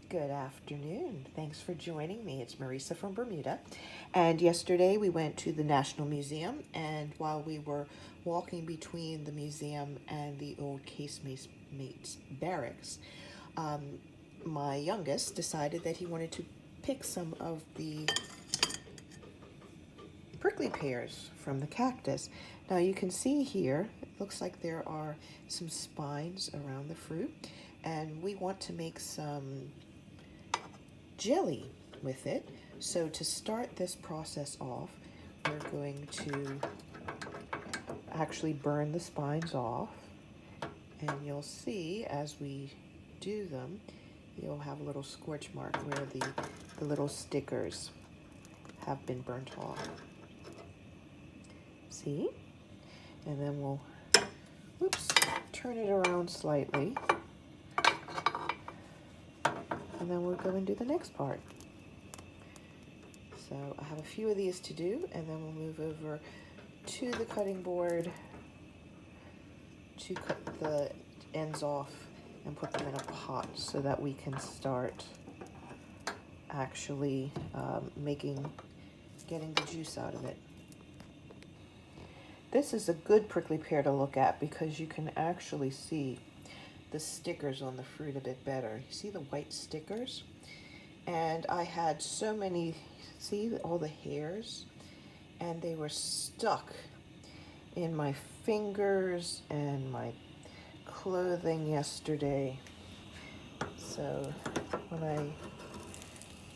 Good afternoon. Thanks for joining me. It's Marisa from Bermuda. And yesterday we went to the National Museum, and while we were walking between the museum and the old casemates barracks, um, my youngest decided that he wanted to pick some of the prickly pears from the cactus. Now you can see here, it looks like there are some spines around the fruit, and we want to make some jelly with it. So to start this process off, we're going to actually burn the spines off, and you'll see as we do them, you'll have a little scorch mark where the little stickers have been burnt off. See? And then we'll, turn it around slightly. And then we'll go and do the next part. So I have a few of these to do, and then we'll move over to the cutting board to cut the ends off and put them in a pot so that we can start actually getting the juice out of it. This is a good prickly pear to look at because you can actually see the stickers on the fruit a bit better. You see the white stickers? And I had so many, see all the hairs? And they were stuck in my fingers and my clothing yesterday. So when I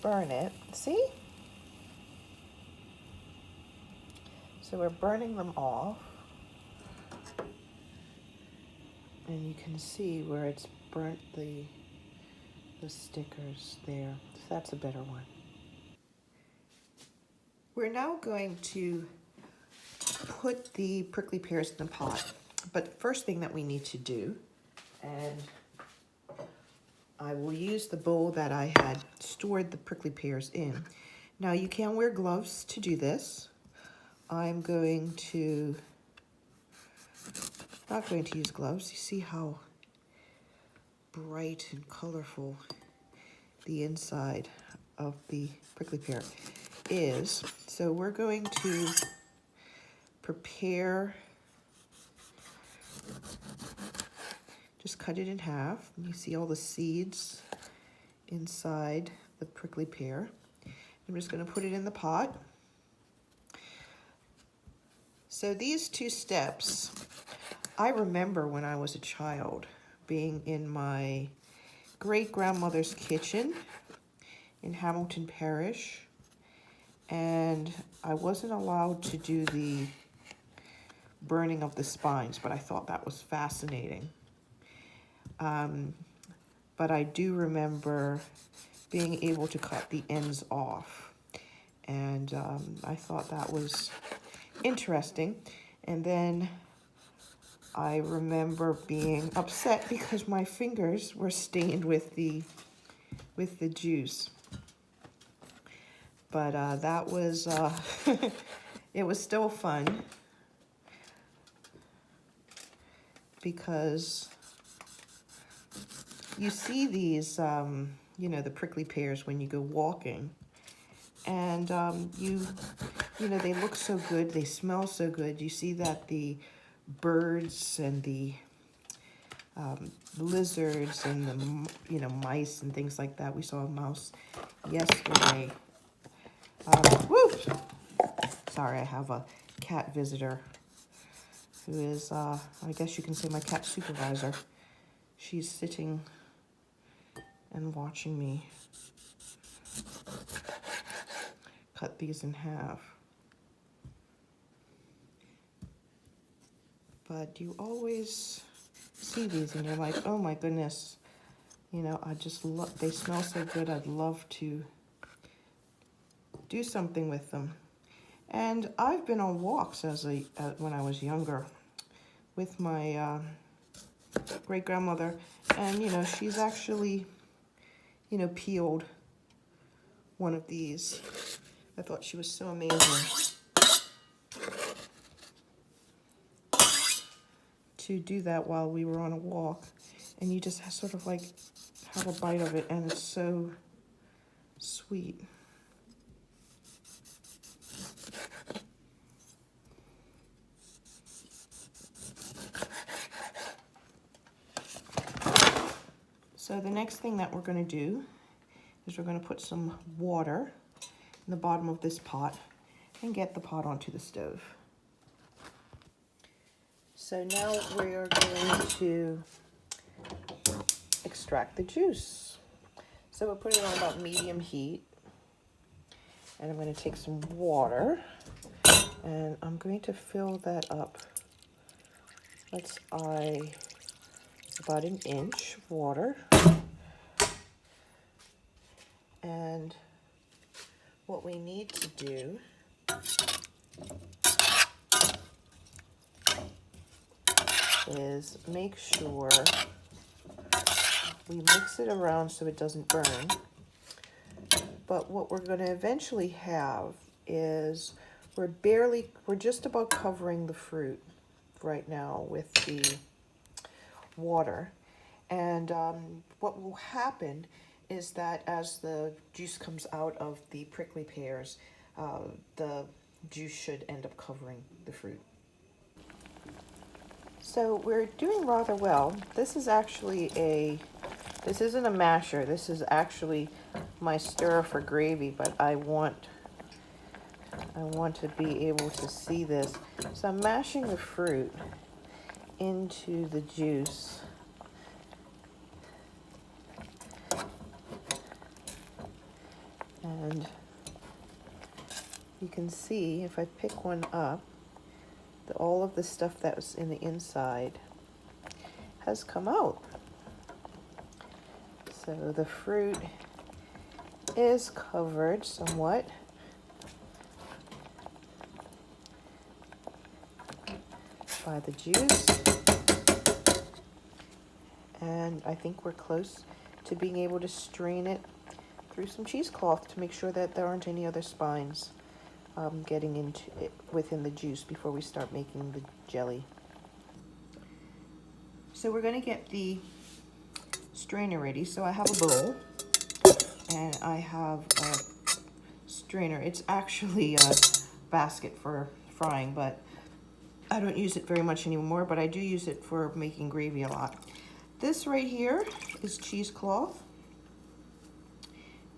burn it, see? So we're burning them off. And you can see where it's burnt the stickers there. So that's a better one. We're now going to put the prickly pears in the pot. But the first thing that we need to do, and I will use the bowl that I had stored the prickly pears in. Now you can wear gloves to do this. I'm not going to use gloves. You see how bright and colorful the inside of the prickly pear is. So we're going to prepare, just cut it in half. You see all the seeds inside the prickly pear. I'm just going to put it in the pot. So these two steps, I remember when I was a child being in my great-grandmother's kitchen in Hamilton Parish, and I wasn't allowed to do the burning of the spines, but I thought that was fascinating. But I do remember being able to cut the ends off, and I thought that was interesting. And then I remember being upset because my fingers were stained with the juice. But that was, it was still fun because you see these, the prickly pears when you go walking, and they look so good, they smell so good. You see that the birds and the lizards and the mice and things like that. We saw a mouse yesterday. Whoops! Sorry, I have a cat visitor who is, I guess you can say, my cat supervisor. She's sitting and watching me cut these in half. But you always see these and you're like, oh my goodness, I just love, they smell so good. I'd love to do something with them. And I've been on walks when I was younger with my great-grandmother, and she's actually peeled one of these. I thought she was so amazing to do that while we were on a walk. And you just sort of like have a bite of it, and it's so sweet. So the next thing that we're going to do is we're going to put some water in the bottom of this pot and get the pot onto the stove. So now we're going to extract the juice. So we'll put it on about medium heat, and I'm going to take some water and I'm going to fill that up. That's about an inch of water. And what we need to do is make sure we mix it around so it doesn't burn. But what we're going to eventually have is we're just about covering the fruit right now with the water. And what will happen is that as the juice comes out of the prickly pears, the juice should end up covering the fruit. So we're doing rather well. This isn't a masher. This is actually my stirrer for gravy, but I want to be able to see this. So I'm mashing the fruit into the juice. And you can see if I pick one up, all of the stuff that was in the inside has come out. So the fruit is covered somewhat by the juice, and I think we're close to being able to strain it through some cheesecloth to make sure that there aren't any other spines getting into it within the juice before we start making the jelly. So we're going to get the strainer ready. So I have a bowl and I have a strainer. It's actually a basket for frying, but I don't use it very much anymore, but I do use it for making gravy a lot. This right here is cheesecloth,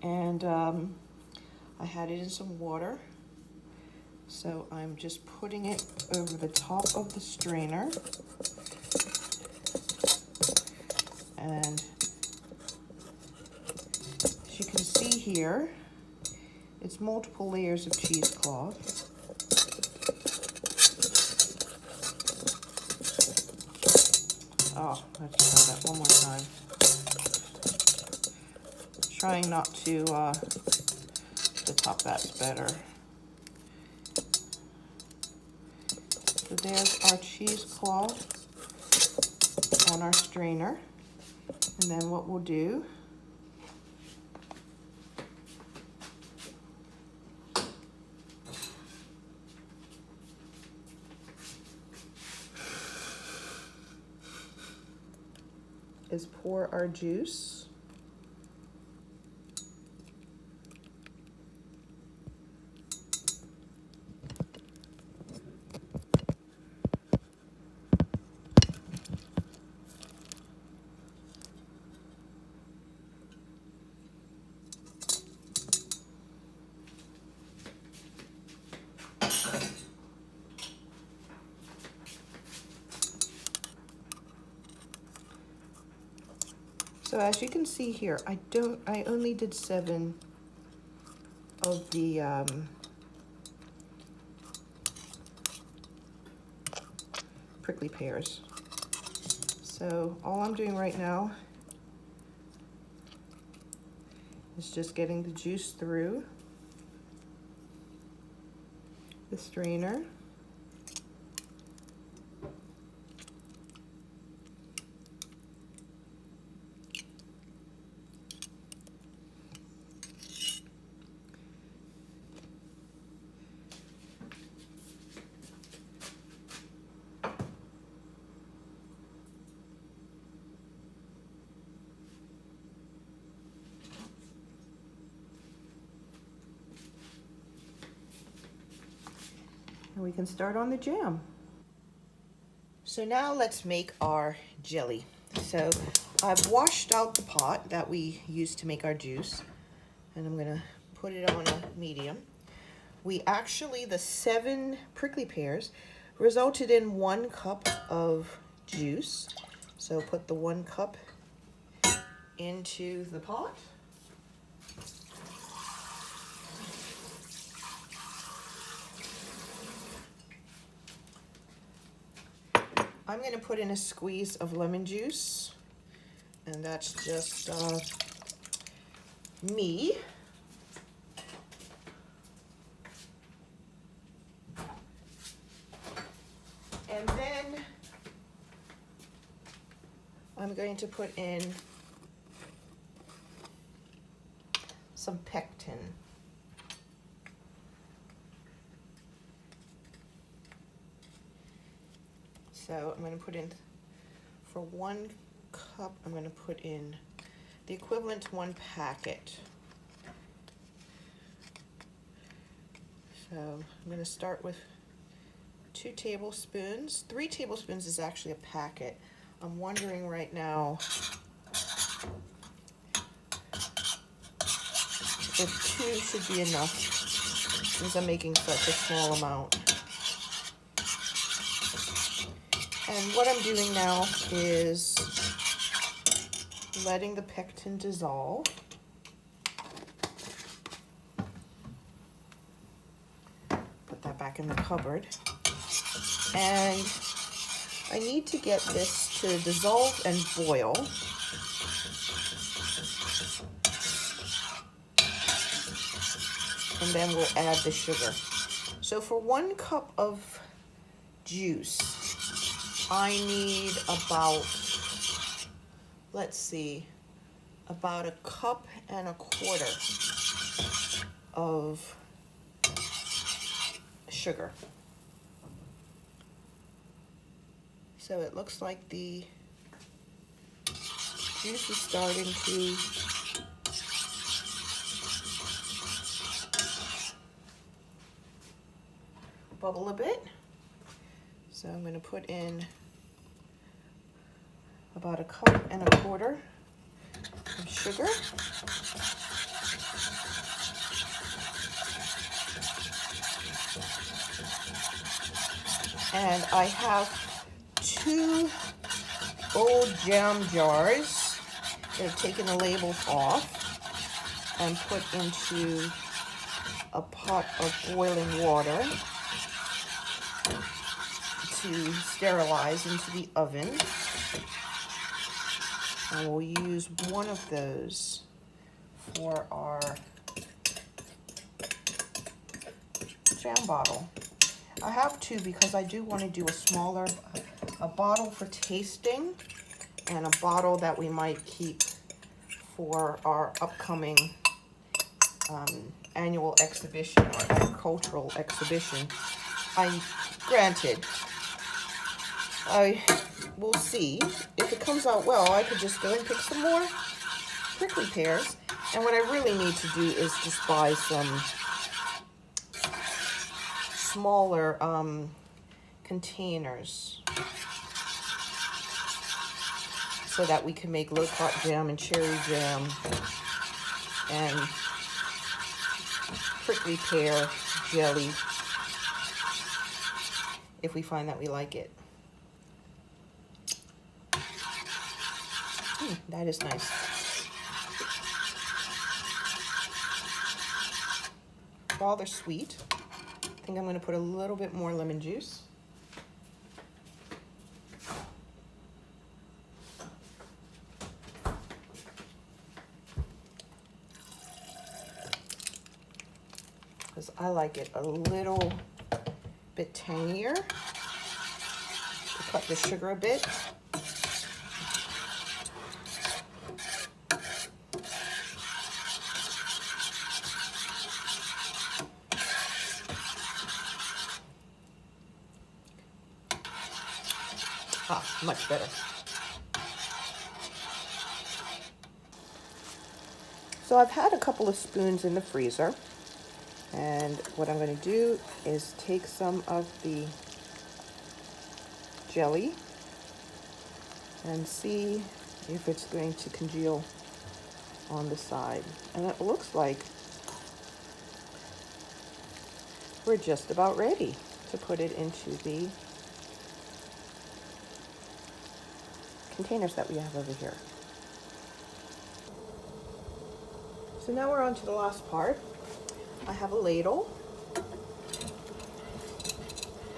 and I had it in some water. So I'm just putting it over the top of the strainer. And as you can see here, it's multiple layers of cheesecloth. Oh, let's try that one more time. Trying not to, the top, that's better. So there's our cheesecloth on our strainer. And then what we'll do is pour our juice . So as you can see here, I only did 7 of the prickly pears. So all I'm doing right now is just getting the juice through the strainer. And we can start on the jam. So now let's make our jelly. So I've washed out the pot that we used to make our juice, and I'm gonna put it on a medium. The 7 prickly pears resulted in 1 cup of juice. So put the 1 cup into the pot. I'm going to put in a squeeze of lemon juice, and that's just me. And then I'm going to put in some pectin. So I'm going to put in, for 1 cup, I'm going to put in the equivalent to 1 packet. So I'm going to start with 2 tablespoons. 3 tablespoons is actually a packet. I'm wondering right now if 2 should be enough, since I'm making such a small amount. And what I'm doing now is letting the pectin dissolve. Put that back in the cupboard. And I need to get this to dissolve and boil. And then we'll add the sugar. So for 1 cup of juice, I need about, let's see, about 1.25 cups of sugar. So it looks like the juice is starting to bubble a bit. So I'm going to put in about 1.25 cups of sugar. And I have 2 old jam jars that have taken the labels off and put into a pot of boiling water to sterilize into the oven. And we'll use one of those for our jam bottle. I have 2 because I do want to do a bottle for tasting and a bottle that we might keep for our upcoming annual exhibition or agricultural exhibition. Granted, I will see. If it comes out well, I could just go and pick some more prickly pears. And what I really need to do is just buy some smaller containers so that we can make loquat jam and cherry jam and prickly pear jelly if we find that we like it. That is nice. Rather sweet. I think I'm going to put a little bit more lemon juice. Because I like it a little bit tangier. To cut the sugar a bit. Much better. So I've had a couple of spoons in the freezer, And what I'm going to do is take some of the jelly and see if it's going to congeal on the side. And it looks like we're just about ready to put it into the containers that we have over here. So now we're on to the last part. I have a ladle,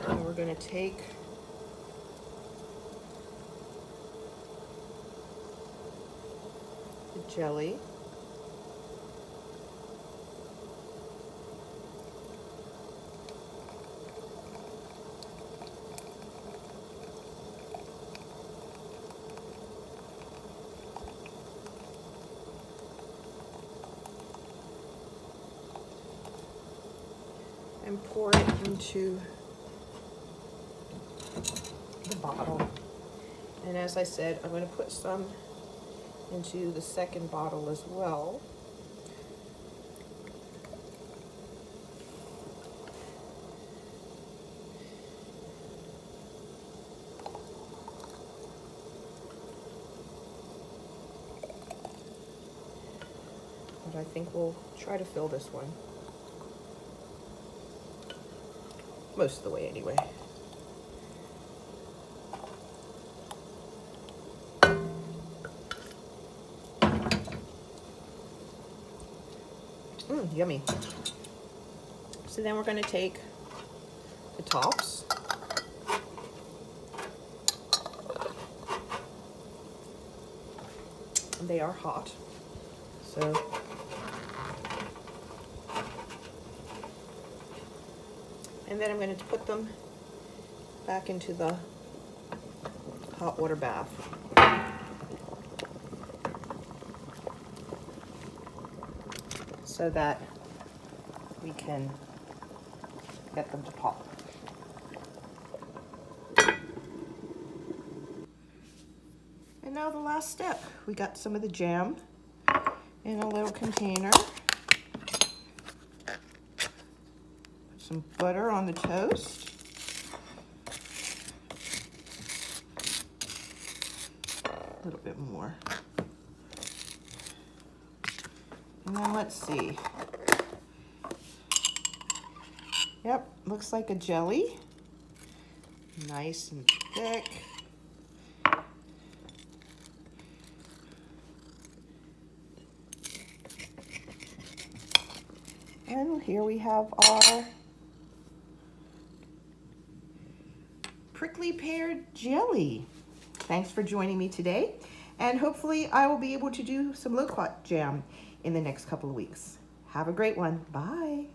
and we're going to take the jelly and pour it into the bottle. And as I said, I'm going to put some into the second bottle as well. But I think we'll try to fill this one. Most of the way anyway. Yummy. So then we're going to take the tops and they are hot. So and then I'm going to put them back into the hot water bath. So that we can get them to pop. And now the last step. We got some of the jam in a little container. Put some butter on the toast. A little bit more. And then let's see. Yep, looks like a jelly. Nice and thick. And here we have our prickly pear jelly. Thanks for joining me today. And hopefully I will be able to do some loquat jam in the next couple of weeks. Have a great one. Bye.